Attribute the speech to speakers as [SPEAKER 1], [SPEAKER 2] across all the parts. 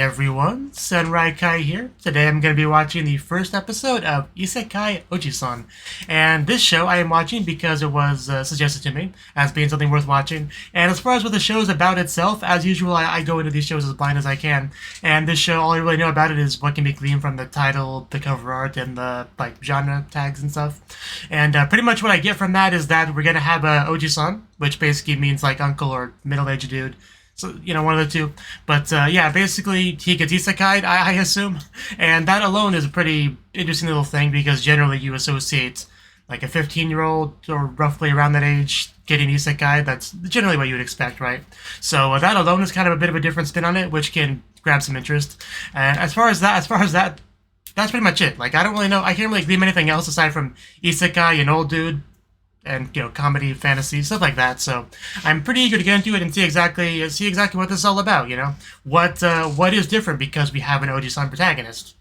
[SPEAKER 1] everyone, Kai here. Today I'm going to be watching the first episode of Isekai Ojisan. And this show I am watching because it was suggested to me as being something worth watching. And as far as what the show is about itself, as usual, I go into these shows as blind as I can. And this show, all I really know about it is what can be gleaned from the title, the cover art, and the genre tags and stuff. And pretty much what I get from that is that we're going to have a Ojisan, which basically means uncle or middle-aged dude. So, one of the two. But, yeah, basically, he gets isekai'd, I assume. And that alone is a pretty interesting little thing, because generally you associate, a 15-year-old, or roughly around that age, getting isekai. That's generally what you would expect, right? So, that alone is kind of a bit of a different spin on it, which can grab some interest. And as far as that, that's pretty much it. I don't really know, I can't really glean anything else aside from isekai, an old dude, and comedy, fantasy, stuff like that. So I'm pretty eager to get into it and see exactly what this is all about. What is different because we have an Oji-san protagonist.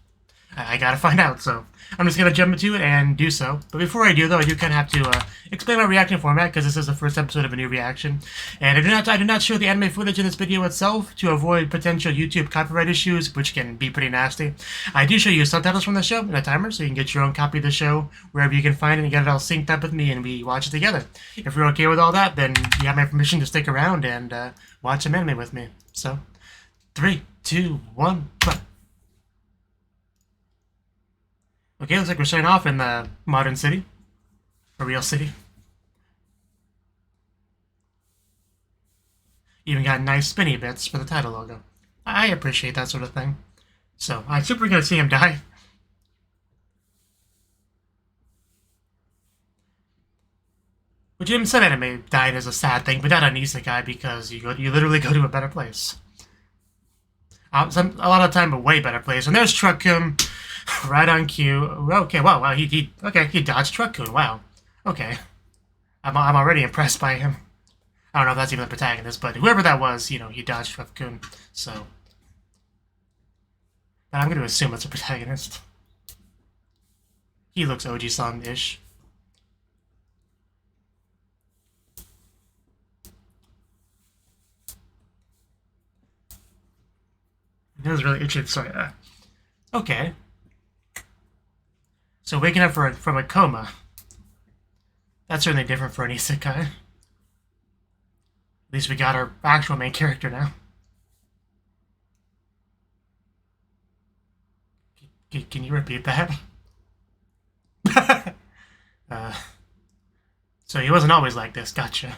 [SPEAKER 1] I gotta find out. So I'm just gonna jump into it and do so. But before I do, though, I do kind of have to explain my reaction format, because this is the first episode of a new reaction, and I do not show the anime footage in this video itself to avoid potential YouTube copyright issues, which can be pretty nasty. I do show you subtitles from the show and a timer, so you can get your own copy of the show wherever you can find it and get it all synced up with me, and we watch it together. If you're okay with all that, then you have my permission to stick around and watch some anime with me. So, 3, 2, 1, play. Okay, looks like we're starting off in the modern city. A real city. Even got nice spinny bits for the title logo. I appreciate that sort of thing. So, I'm super gonna see him die. Which in some anime, dying is a sad thing, but not an isekai, because you literally go to a better place. A lot of the time, a way better place. And there's Truck-kun. Right on cue. Okay, wow, he dodged Truck-kun. Wow. Okay. I'm already impressed by him. I don't know if that's even the protagonist, but whoever that was, he dodged Truck-kun. So, but I'm going to assume it's a protagonist. He looks Oji-san-ish. It was really interesting. Sorry. Okay. So waking up from a coma. That's certainly different for an isekai. At least we got our actual main character now. Can you repeat that? So he wasn't always like this. Gotcha.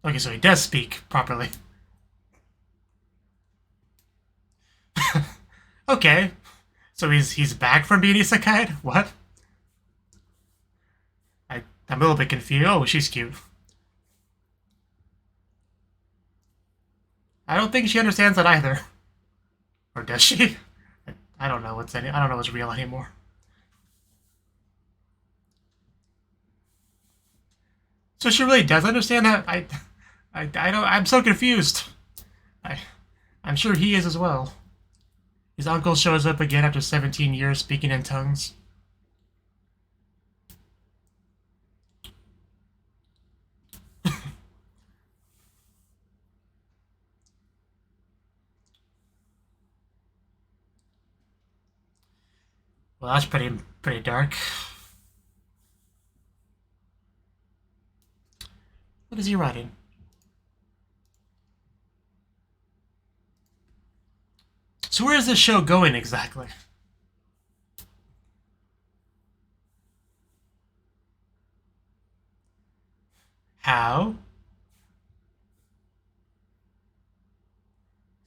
[SPEAKER 1] Okay, so he does speak properly. Okay, so he's back from being isekai'd? What? I'm a little bit confused. Oh, she's cute. I don't think she understands that either. Or does she? I don't know what's real anymore. So she really does understand that? I'm so confused. I'm sure he is as well. His uncle shows up again after 17 years speaking in tongues. Well, that's pretty dark. What is he writing? So where is this show going exactly? How?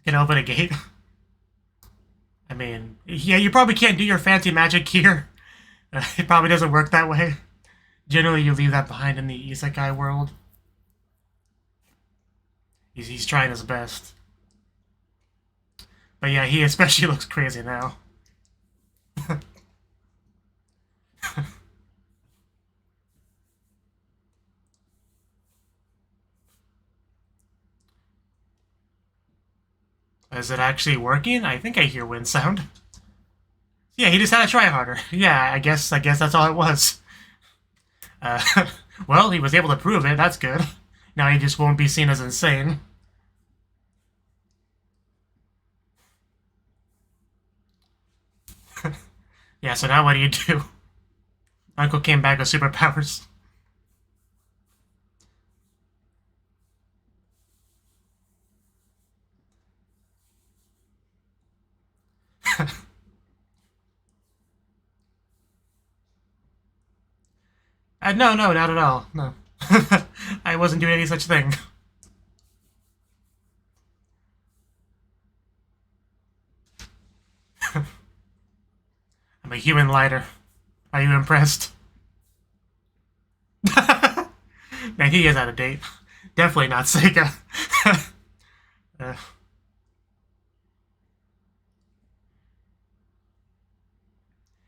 [SPEAKER 1] Can I open a gate? I mean, yeah, you probably can't do your fancy magic here. It probably doesn't work that way. Generally, you leave that behind in the isekai world. He's trying his best. But yeah, he especially looks crazy now. Is it actually working? I think I hear wind sound. Yeah, he just had to try harder. Yeah, I guess that's all it was. Well, he was able to prove it. That's good. Now he just won't be seen as insane. Yeah, so now what do you do? Uncle came back with superpowers. No, not at all. No. I wasn't doing any such thing. I'm a human lighter. Are you impressed? Man, he is out of date. Definitely not Sega.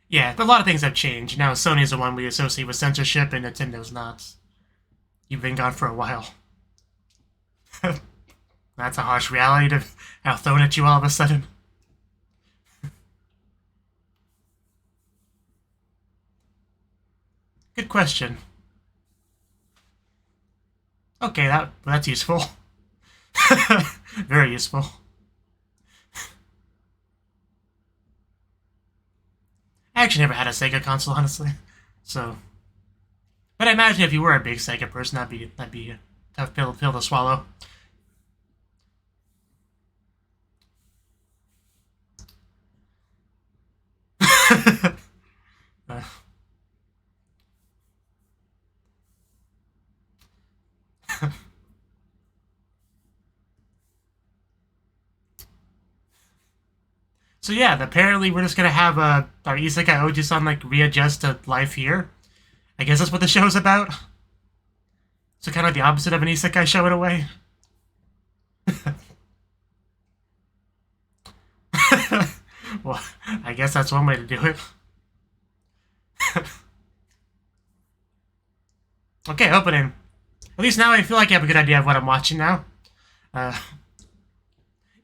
[SPEAKER 1] Yeah, a lot of things have changed. Now Sony's the one we associate with censorship, and Nintendo's not. You've been gone for a while. That's a harsh reality to have thrown at you all of a sudden. Good question. Okay, that's useful. Very useful. I actually never had a Sega console, honestly. So, but I imagine if you were a big Sega person, that'd be a tough pill to swallow. So yeah, apparently we're just gonna have our Isekai Ojisan like readjust to life here. I guess that's what the show's about. So kind of the opposite of an Isekai show in a way. Well, I guess that's one way to do it. Okay, opening. At least now I feel like I have a good idea of what I'm watching now. Yeah,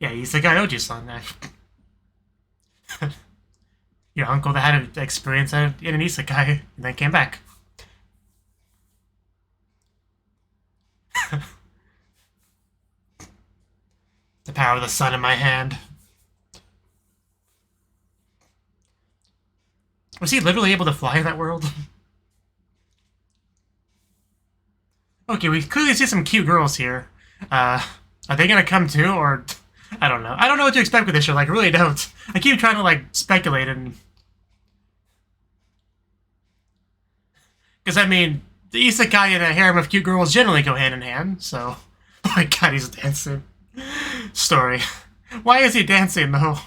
[SPEAKER 1] Isekai Ojisan. Your uncle that had an experience in an isekai and then came back. The power of the sun in my hand. Was he literally able to fly in that world? Okay, we clearly see some cute girls here. Are they gonna come too, or... I don't know. I don't know what to expect with this show, like, I really don't. I keep trying to, like, speculate and... Because, I mean, the isekai and a harem of cute girls generally go hand in hand, so... Oh my god, he's dancing. Story. Why is he dancing, though?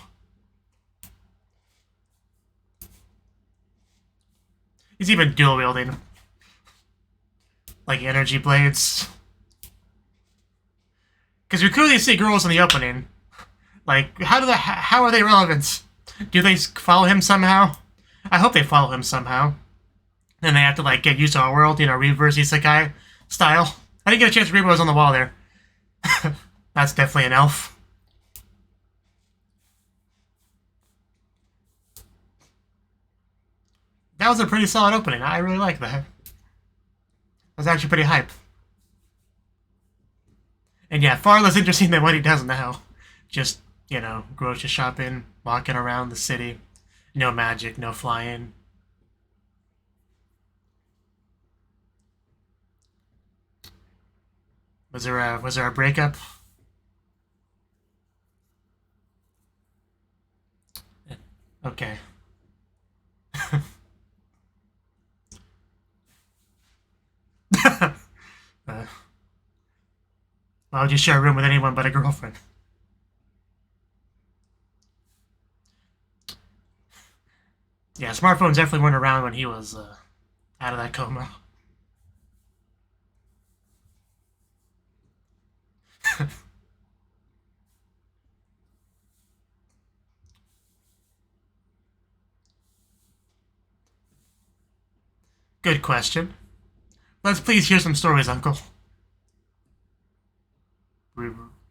[SPEAKER 1] He's even dual-wielding. Like, energy blades. Because we clearly see girls in the opening. Like, how are they relevant? Do they follow him somehow? I hope they follow him somehow. And they have to, like, get used to our world, you know, reverse isekai style. I didn't get a chance to read what was on the wall there. That's definitely an elf. That was a pretty solid opening. I really like that. That was actually pretty hype. And yeah, far less interesting than what he does now. Just, you know, grocery shopping, walking around the city. No magic, no flying. Was there a breakup? Okay. Why would you share a room with anyone but a girlfriend? Yeah, smartphones definitely weren't around when he was out of that coma. Good question. Let's please hear some stories, Uncle.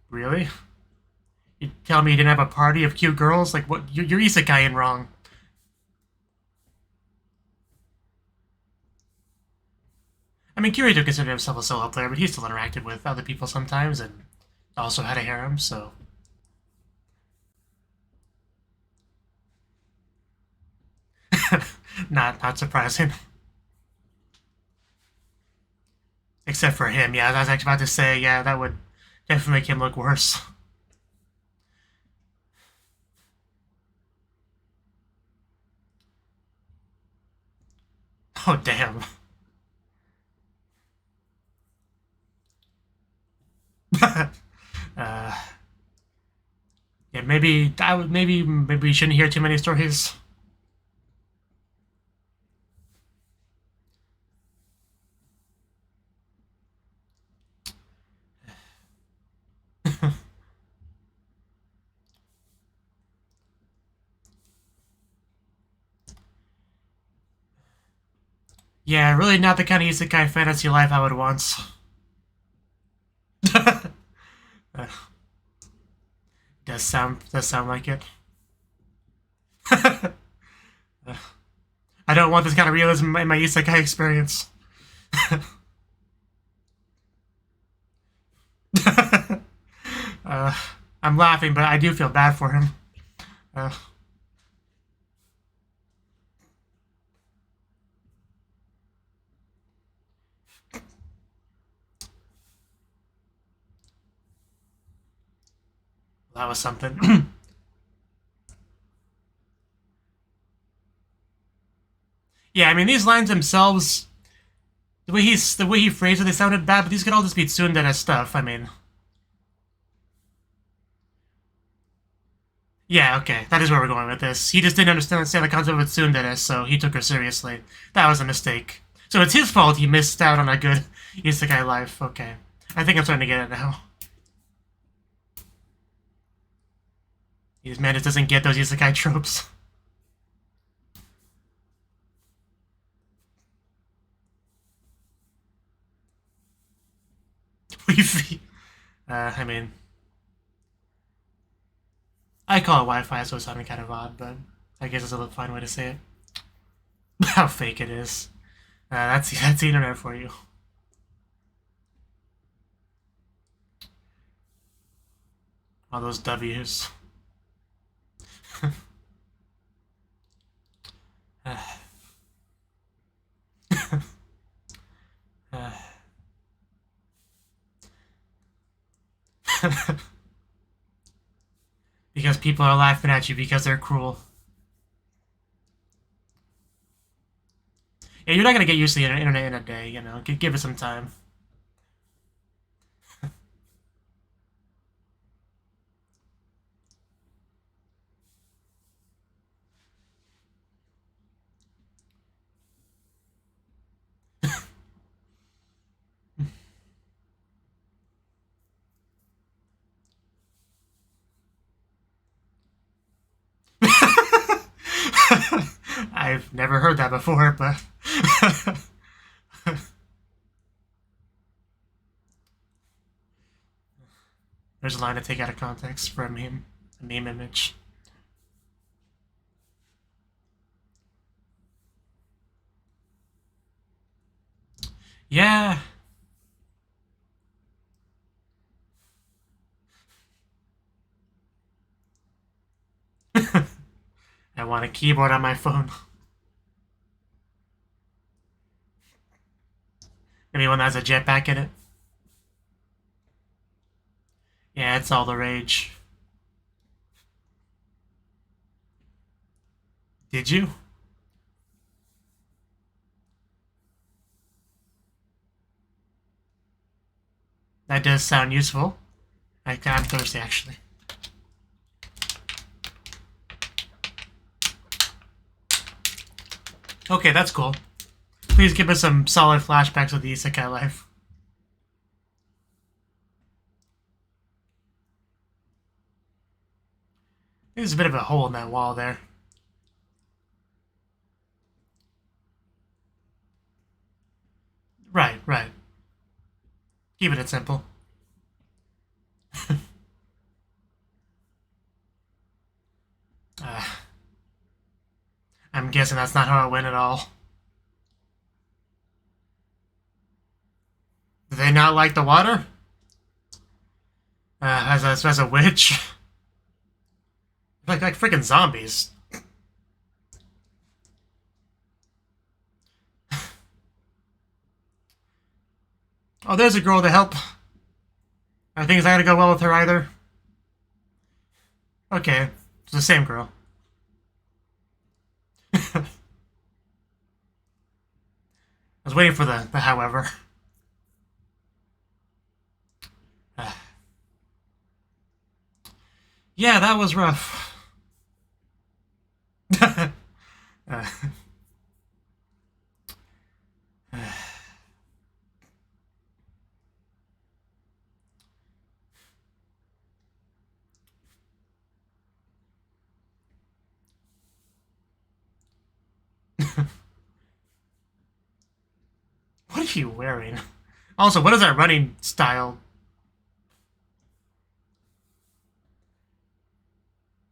[SPEAKER 1] Really? You tell me you didn't have a party of cute girls? Like, what? You're isekai-ing wrong. I mean, Kirito considered himself a solo player, but he still interacted with other people sometimes and also had a harem, so. Not surprising. Except for him, yeah, I was actually about to say, yeah, that would definitely make him look worse. Oh, damn. uh, yeah, maybe we shouldn't hear too many stories. Yeah, really not the kind of isekai fantasy life I would want. uh, does sound like it. I don't want this kind of realism in my isekai experience. uh, I'm laughing, but I do feel bad for him. Uh, that was something. Yeah, I mean these lines themselves, the way he phrased it, they sounded bad, but these could all just be tsundere stuff. I mean, yeah, okay, that is where we're going with this. He just didn't understand the concept of tsundere, so he took her seriously. That was a mistake. So it's his fault he missed out on a good isekai life. Okay, I think I'm starting to get it now. This man just doesn't get those isekai tropes. Wi-Fi. I mean, I call it Wi-Fi, so it's sounding kind of odd, but I guess it's a fine way to say it. How fake it is. That's the internet for you. All those W's. Because people are laughing at you because they're cruel. Yeah, you're not gonna get used to the internet in a day, you know. Give it some time. I've never heard that before, but there's a line to take out of context for a meme image. Yeah. I want a keyboard on my phone. Maybe one that has a jetpack in it. Yeah, it's all the rage. Did you? That does sound useful. I'm thirsty, actually. Okay, that's cool. Please give us some solid flashbacks of the isekai life. There's a bit of a hole in that wall there. Right. Keeping it simple. uh, I'm guessing that's not how it went at all. Do they not like the water? As a witch? Like freaking zombies. Oh, there's a girl to help. I think it's not gonna go well with her either. Okay, it's the same girl. I was waiting for the however. Yeah, that was rough. What are you wearing? Also, what is that running style?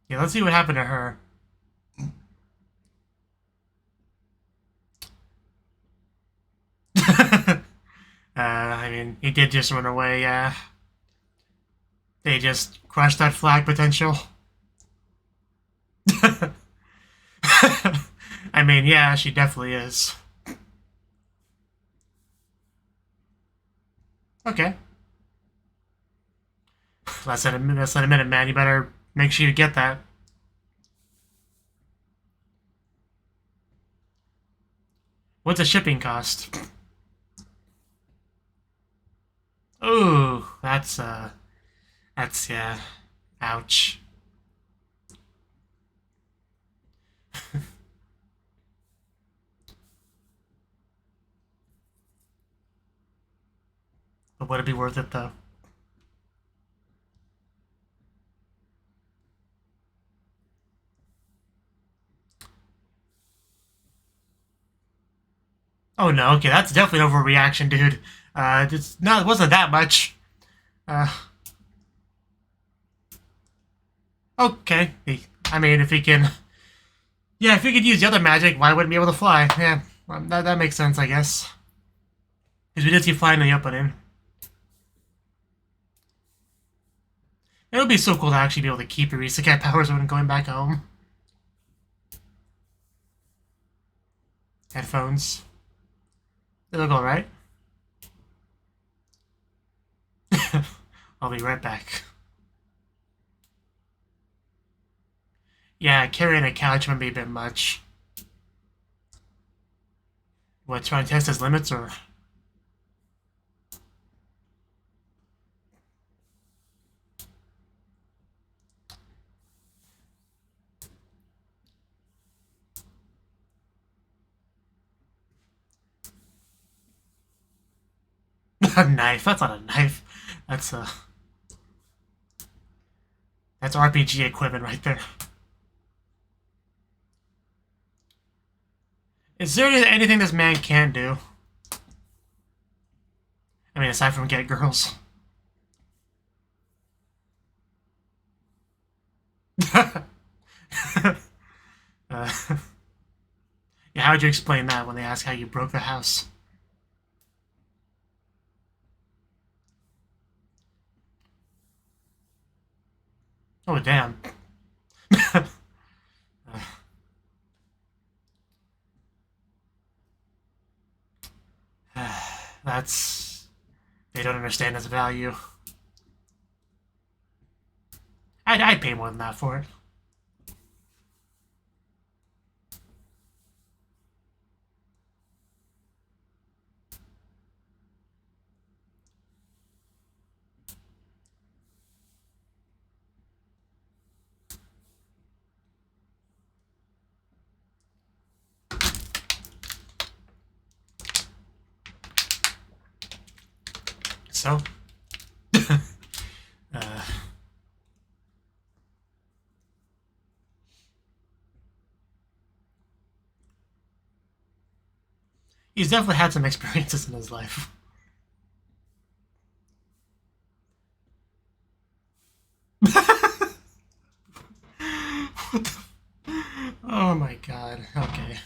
[SPEAKER 1] Yeah, let's see what happened to her. I mean, he did just run away, yeah. They just crushed that flag potential. I mean, yeah, she definitely is. Okay. Less than a minute, man. You better make sure you get that. What's a shipping cost? Ooh, that's yeah. Ouch. But would it be worth it though? Oh no, okay, that's definitely an overreaction, dude. It wasn't that much. Uh, okay. I mean, if he can, yeah, if he could use the other magic, why wouldn't he be able to fly? Yeah, that makes sense, I guess. Because we did see flying in the opening. It would be so cool to actually be able to keep your Isekai powers when going back home. Headphones. They look alright. I'll be right back. Yeah, carrying a couch might be a bit much. What, trying to test his limits, or...? A knife? That's not a knife. That's RPG equipment right there. Is there anything this man can't do? I mean, aside from get girls. Yeah, how would you explain that when they ask how you broke the house? Oh, damn. That's... They don't understand its value. I'd pay more than that for it. So... He's definitely had some experiences in his life. What the... Oh my god. Okay.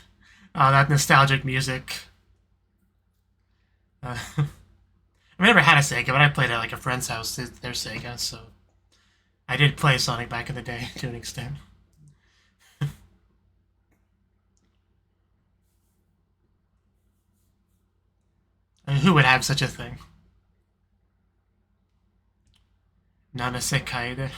[SPEAKER 1] Oh, that nostalgic music. I mean, not a Sega, but I played at like a friend's house. They're Sega, so I did play Sonic back in the day to an extent. I mean, who would have such a thing? Not a Isekai.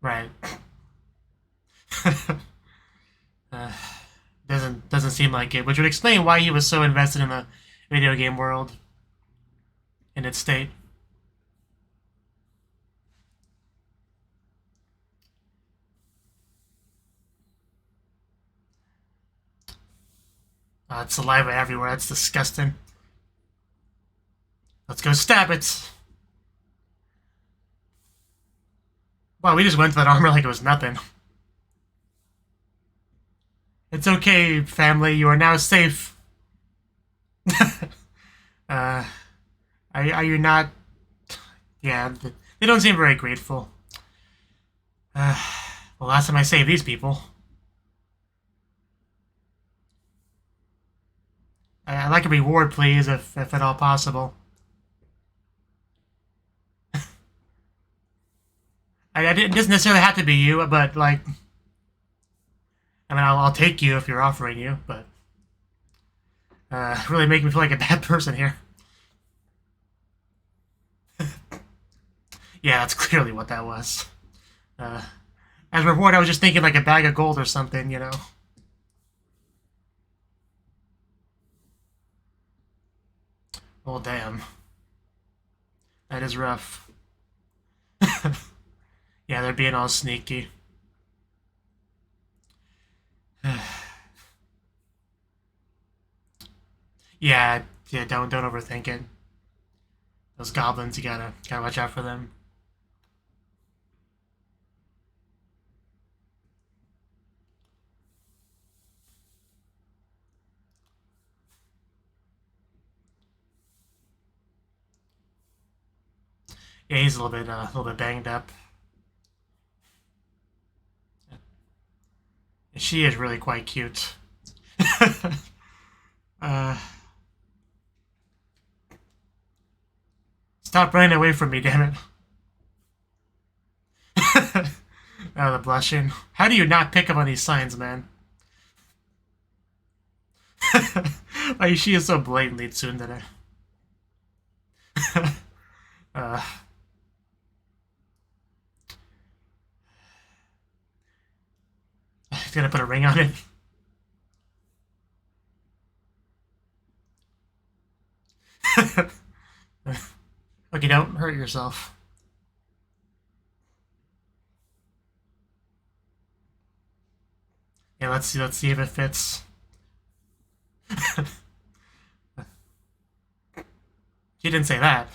[SPEAKER 1] Right. uh, doesn't seem like it, which would explain why he was so invested in the video game world in its state. It's saliva everywhere. That's disgusting. Let's go stab it. Wow, we just went to that armor like it was nothing. It's okay, family. You are now safe. Are you not? Yeah, they don't seem very grateful. Well, last time I saved these people. I'd like a reward, please, if at all possible. It doesn't necessarily have to be you, but, like... I mean, I'll take you if you're offering you, but... really making me feel like a bad person here. Yeah, that's clearly what that was. As a reward, I was just thinking like a bag of gold or something, you know? Oh, damn. That is rough. Yeah, they're being all sneaky. Yeah, don't overthink it. Those goblins, you gotta watch out for them. Yeah, he's a little bit banged up. She is really quite cute. Stop running away from me, damn it. Oh, the blushing. How do you not pick up on these signs, man? Like, she is so blatantly tsundere. He's gonna put a ring on it. Okay, don't hurt yourself. Yeah, let's see if it fits. She didn't say that.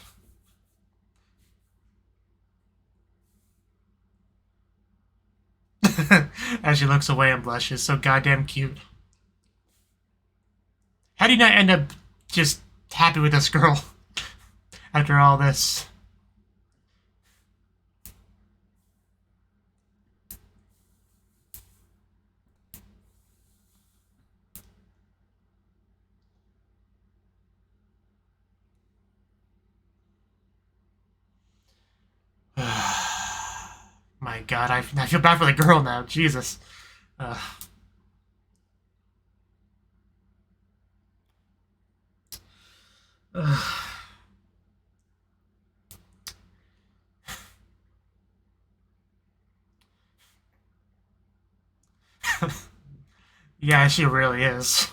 [SPEAKER 1] As she looks away and blushes, so goddamn cute. How do you not end up just happy with this girl after all this? My God, I feel bad for the girl now. Jesus. Yeah, she really is.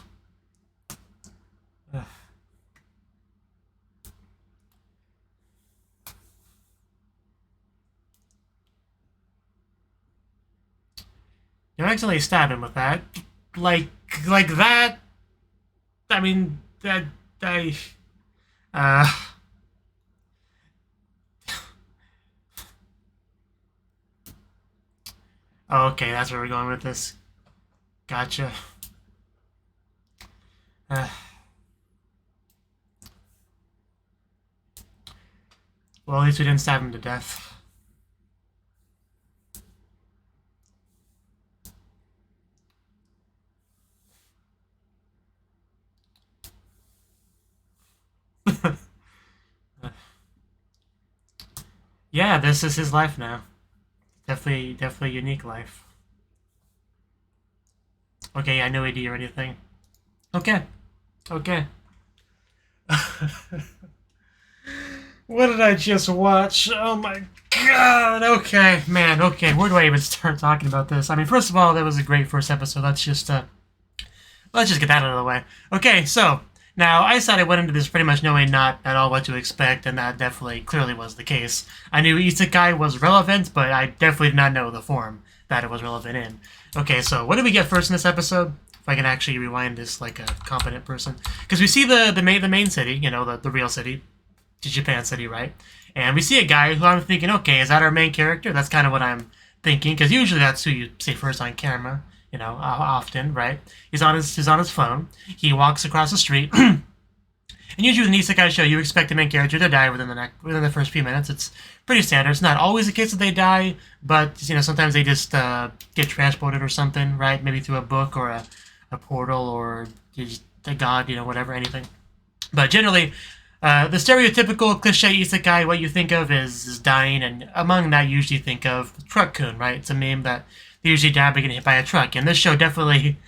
[SPEAKER 1] You accidentally stab him with that. Like that? I mean, uh... Okay, that's where we're going with this. Gotcha. Well, at least we didn't stab him to death. Yeah, this is his life now. Definitely a unique life. Okay, yeah, no AD or anything. Okay, okay. What did I just watch? Oh my god! Okay, man. Okay, where do I even start talking about this? I mean, first of all, that was a great first episode. Let's just get that out of the way. Okay, so now I said I went into this pretty much knowing not at all what to expect, and that definitely clearly was the case. I knew Isekai was relevant, but I definitely did not know the form that it was relevant in. Okay, so what did we get first in this episode? If I can actually rewind this like a competent person, because we see the main city, the real city, to Japan City, right? And we see a guy who I'm thinking, okay, is that our main character? That's kind of what I'm thinking, because usually that's who you see first on camera, often, right? He's on his phone. He walks across the street. And usually with an isekai show, you expect the main character to die within the first few minutes. It's pretty standard. It's not always the case that they die, but sometimes they just get transported or something, right? Maybe through a book or a portal or just a god, whatever, anything. But generally, the stereotypical cliche isekai, what you think of is dying, and among that, you usually think of Truck-kun, right? It's a meme that they usually die by getting hit by a truck, and this show definitely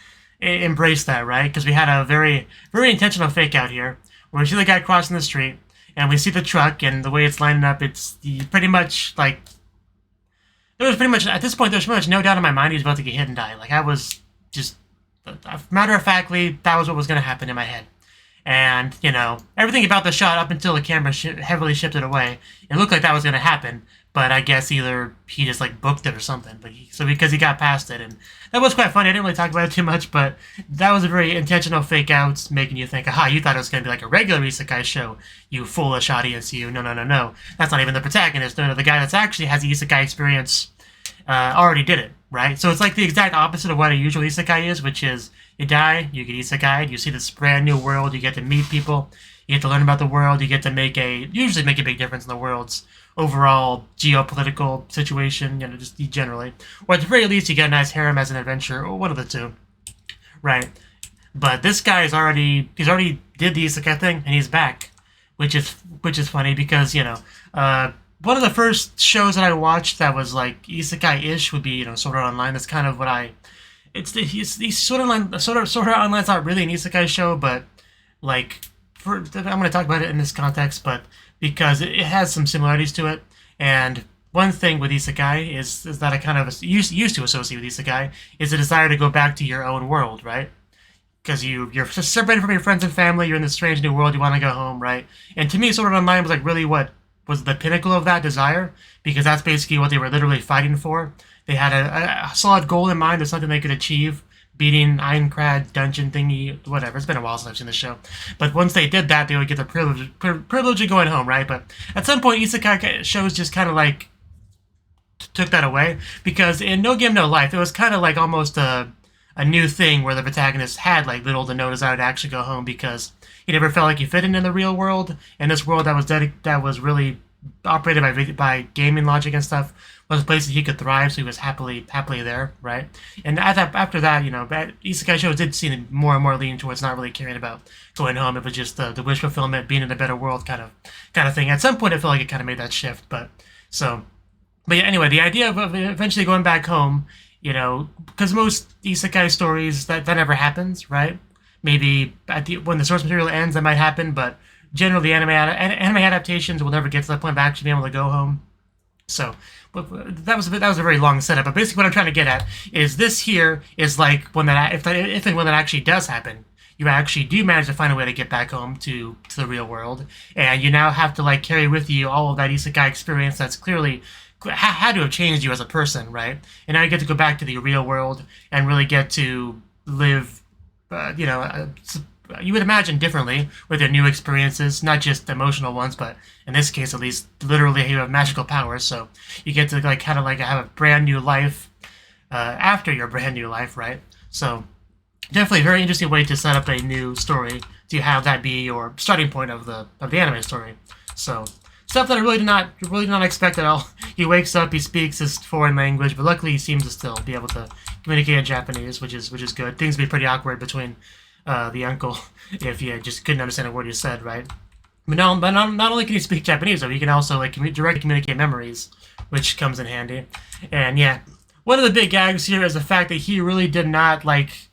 [SPEAKER 1] embraced that, right? Because we had a very, very intentional fake out here, where we see the guy crossing the street, and we see the truck, and the way it's lining up, it's pretty much like at this point, there's pretty much no doubt in my mind he was about to get hit and die. Like I was just matter of factly, that was what was going to happen in my head. And, everything about the shot up until the camera heavily shifted away, it looked like that was going to happen. But I guess either he just, booked it or something. Because he got past it. And that was quite funny. I didn't really talk about it too much, but that was a very intentional fake out, making you think, aha, you thought it was going to be like a regular isekai show. You foolish audience, you. No, no, no, no. That's not even the protagonist. No, the guy that's actually has the isekai experience already did it, right? So it's like the exact opposite of what a usual isekai is, which is you die, you get isekai'd, you see this brand new world, you get to meet people, you get to learn about the world, you get to usually make a big difference in the world's overall geopolitical situation, just generally. Or at the very least, you get a nice harem as an adventure, or one of the two, right? But this guy he's already did the isekai thing, and he's back, which is funny because, one of the first shows that I watched that was like isekai-ish would be, Sword Art Online. That's kind of what he's Sword Art Online's not really an isekai show, but I'm going to talk about it in this context, but because it has some similarities to it. And one thing with isekai is that I kind of used to associate with isekai is the desire to go back to your own world, right? Because you're separated from your friends and family, you're in this strange new world, you want to go home, right? And to me, Sword Art Online was really what was the pinnacle of that desire, because that's basically what they were literally fighting for. They had a solid goal in mind of something they could achieve, beating Ironclad dungeon thingy, whatever. It's been a while since I've seen the show. But once they did that, they would get the privilege of going home, right? But at some point, isekai shows just kind of took that away, because in No Game No Life, it was kind of almost a new thing where the protagonist had little to no desire to actually go home, because he never felt like he fit in the real world, and this world that was really operated by gaming logic and stuff was a place that he could thrive, so he was happily there, right? And after that, isekai shows did seem more and more lean towards not really caring about going home. It was just the wish fulfillment, being in a better world kind of thing. At some point, it felt like it kind of made that shift, but yeah, anyway, the idea of eventually going back home, because most isekai stories that never happens, right? Maybe when the source material ends, that might happen, but generally, anime adaptations will never get to that point of actually being able to go home. So, that was a very long setup. But basically, what I'm trying to get at is this here is if and when that actually does happen, you actually do manage to find a way to get back home to the real world, and you now have to carry with you all of that isekai experience that's clearly had to have changed you as a person, right? And now you get to go back to the real world and really get to live, you would imagine differently with your new experiences, not just emotional ones, but in this case, at least, literally you have magical powers. So you get to have a brand new life after your brand new life, right? So definitely a very interesting way to set up a new story to have that be your starting point of the anime story. So stuff that I really did not expect at all. He wakes up, he speaks his foreign language, but luckily he seems to still be able to communicate in Japanese, which is good. Things would be pretty awkward between the uncle if you just couldn't understand a word he said, right? Not only can he speak Japanese, though, he can also like directly communicate memories, which comes in handy. And yeah, one of the big gags here is the fact that he really did not like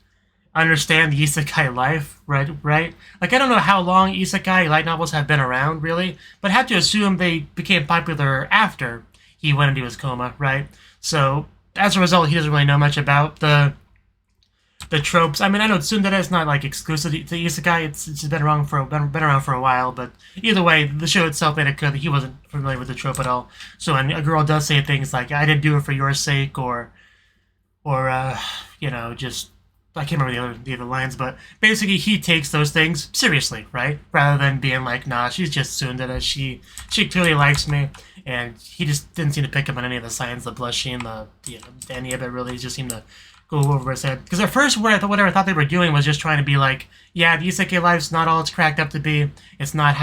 [SPEAKER 1] understand the isekai life, right? Right? Like, I don't know how long isekai light novels have been around, really, but I have to assume they became popular after he went into his coma, right? So as a result, he doesn't really know much about the tropes. I mean, I know tsundere is not like exclusive to isekai. It's been around for a while, but either way, the show itself made it clear that he wasn't familiar with the trope at all. So when a girl does say things like "I didn't do it for your sake," or you know, just I can't remember the other lines, but basically he takes those things seriously, right? Rather than being like, nah, she's just tsundere. She clearly likes me, and he just didn't seem to pick up on any of the signs, the blushing, any of it really just seemed to go over his head. Because at first, whatever I thought they were doing was just trying to be like, yeah, the isekai life's not all it's cracked up to be. It's not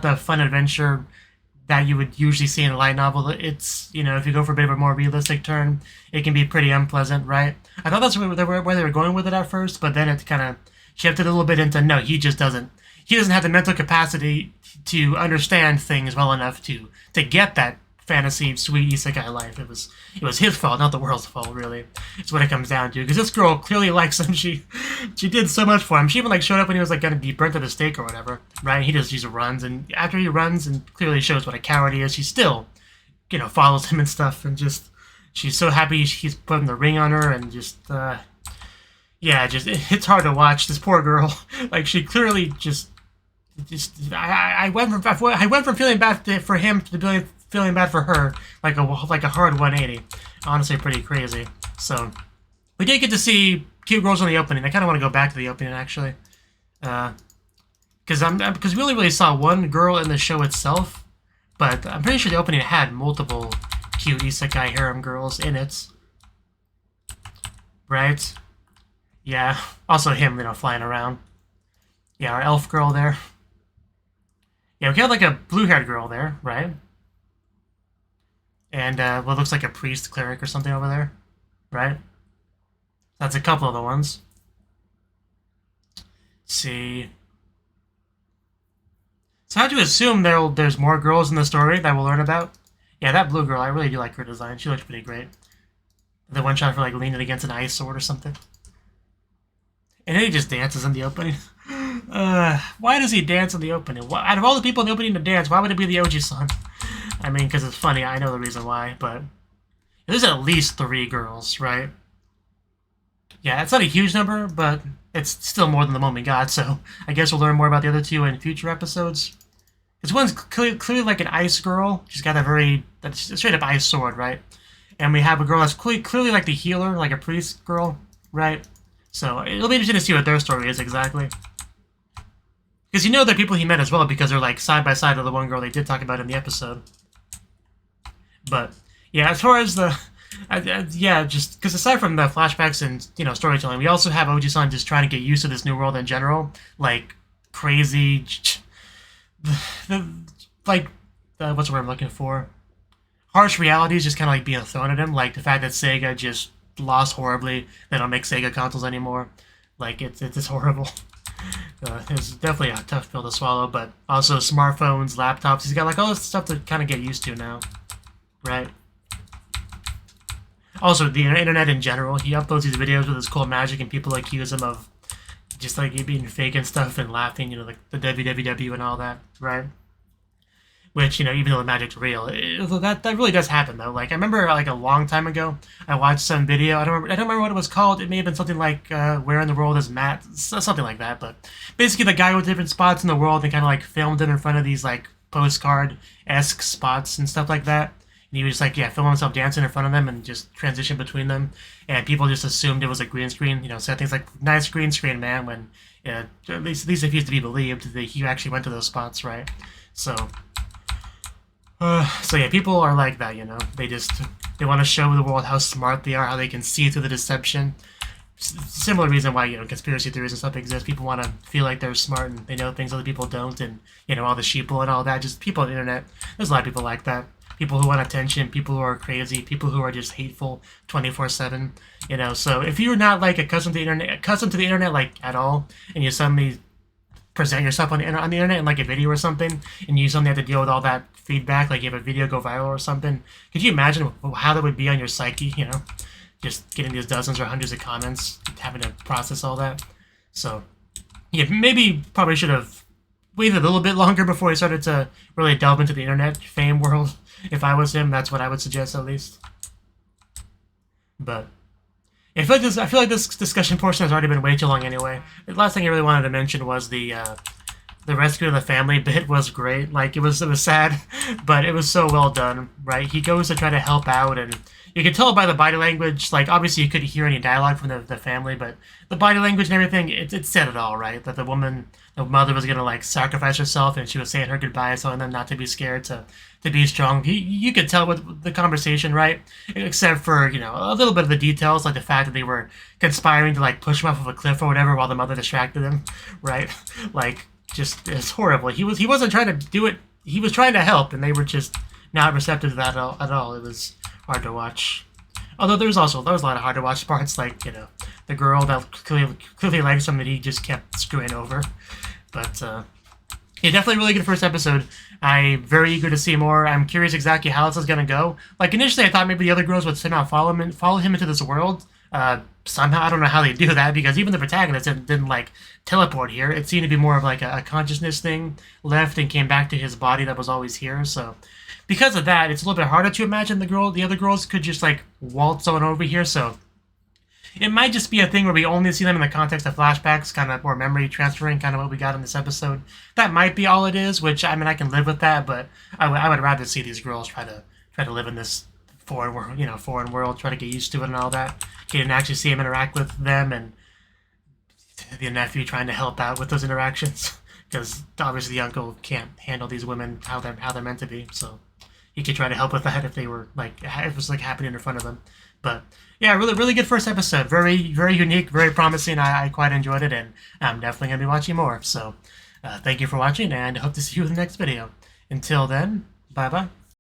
[SPEAKER 1] the fun adventure that you would usually see in a light novel. It's, you know, if you go for a bit of a more realistic turn, it can be pretty unpleasant, right? I thought that's where they were going with it at first, but then it kind of shifted a little bit into, no, he doesn't have the mental capacity to understand things well enough to get that fantasy sweet isekai life. It was his fault, not the world's fault, really. It's what it comes down to. Because this girl clearly likes him. She did so much for him. She even like showed up when he was like gonna be burnt at the stake or whatever, right? He just runs, and after he runs and clearly shows what a coward he is, she still, you know, follows him and stuff, and just she's so happy he's putting the ring on her, and just yeah, it's hard to watch this poor girl. Like, she clearly just I went from feeling bad for him to feeling bad for her, like a hard 180. Honestly, pretty crazy. So we did get to see cute girls in the opening. I kind of want to go back to the opening, actually, because we only really saw one girl in the show itself, but I'm pretty sure the opening had multiple cute isekai harem girls in it, right? Yeah. Also him, you know, flying around. Yeah, our elf girl there. Yeah, we got like a blue-haired girl there, right? And what looks like a priest, cleric, or something over there, right? That's a couple of the ones. Let's see. So how do you assume there's more girls in the story that we'll learn about? Yeah, that blue girl, I really do like her design. She looks pretty great. The one shot for like leaning against an ice sword or something. And then he just dances in the opening. Why does he dance in the opening? Out of all the people in the opening to dance, why would it be the Ojisan? I mean, because it's funny. I know the reason why, but there's at least 3 girls, right? Yeah, it's not a huge number, but it's still more than the moment got, so I guess we'll learn more about the other 2 in future episodes. Because one's clearly like an ice girl. She's got that straight up ice sword, right? And we have a girl that's clearly like the healer, like a priest girl, right? So it'll be interesting to see what their story is exactly. Because you know they're people he met as well, because they're like side by side with the one girl they did talk about in the episode. But yeah, as far as the yeah, just because aside from the flashbacks and, you know, storytelling, we also have Oji-san just trying to get used to this new world in general, like crazy, what's the word I'm looking for? Harsh realities just kind of like being thrown at him, like the fact that Sega just lost horribly. They don't make Sega consoles anymore. Like, it's horrible. It's definitely a tough pill to swallow, but also smartphones, laptops. He's got like all this stuff to kind of get used to now, right? Also, the internet in general. He uploads these videos with his cool magic, and people accuse him of just like being fake and stuff and laughing, you know, like the www and all that, right? Which, you know, even though the magic's real, that really does happen though. Like, I remember like a long time ago, I watched some video. I don't remember what it was called. It may have been something like "Where in the World is Matt?" Something like that. But basically, the guy with different spots in the world and kind of like filmed it in front of these like postcard-esque spots and stuff like that. And he was just like, yeah, film himself dancing in front of them and just transition between them. And people just assumed it was a green screen. You know, said things like, "Nice green screen, man." When at least if he used to be believed that he actually went to those spots, right? So yeah, people are like that, you know. They want to show the world how smart they are, how they can see through the deception. Similar reason why, you know, conspiracy theories and stuff exist. People want to feel like they're smart and they know things other people don't, and, you know, all the sheeple and all that. Just people on the internet. There's a lot of people like that. People who want attention, people who are crazy, people who are just hateful 24/7. You know, so if you're not like accustomed to the internet like at all, and you suddenly present yourself on the internet in like a video or something, and you suddenly have to deal with all that feedback, like you have a video go viral or something. Could you imagine how that would be on your psyche, you know? Just getting these dozens or hundreds of comments, having to process all that. So, yeah, maybe probably should have waited a little bit longer before he started to really delve into the internet fame world. If I was him, that's what I would suggest at least. But I feel like this discussion portion has already been way too long anyway. The last thing I really wanted to mention was the rescue of the family bit was great. Like, it was sad, but it was so well done, right? He goes to try to help out, and you can tell by the body language, like, obviously you couldn't hear any dialogue from the family, but the body language and everything, it said it all, right? That the mother was going to, like, sacrifice herself, and she was saying her goodbyes, telling them not to be scared, to be strong. You could tell with the conversation, right? Except for, you know, a little bit of the details, like the fact that they were conspiring to, like, push him off of a cliff or whatever while the mother distracted him, right? Like, just, it's horrible. He wasn't trying to do it. He was trying to help, and they were just not receptive to that at all. It was hard to watch. Although there was a lot of hard to watch parts, like, you know, the girl that clearly liked him that he just kept screwing over. But yeah, definitely a really good first episode. I'm very eager to see more. I'm curious exactly how this is gonna go. Like, initially I thought maybe the other girls would somehow follow him into this world. Somehow, I don't know how they do that, because even the protagonist didn't like teleport here. It seemed to be more of like a consciousness thing, left and came back to his body that was always here. So because of that, it's a little bit harder to imagine the other girls could just like waltz on over here. So it might just be a thing where we only see them in the context of flashbacks, kind of, or memory transferring, kind of what we got in this episode. That might be all it is, which, I mean, I can live with that, but I would rather see these girls try to live in this foreign world, try to get used to it and all that. Get and actually see him interact with them, and the nephew trying to help out with those interactions, because obviously the uncle can't handle these women how they're meant to be. So he could try to help with that if they were like, if it was like happening in front of him. But yeah, really good first episode. Very unique, very promising. I quite enjoyed it, and I'm definitely gonna be watching more. So thank you for watching, and hope to see you in the next video. Until then, bye bye.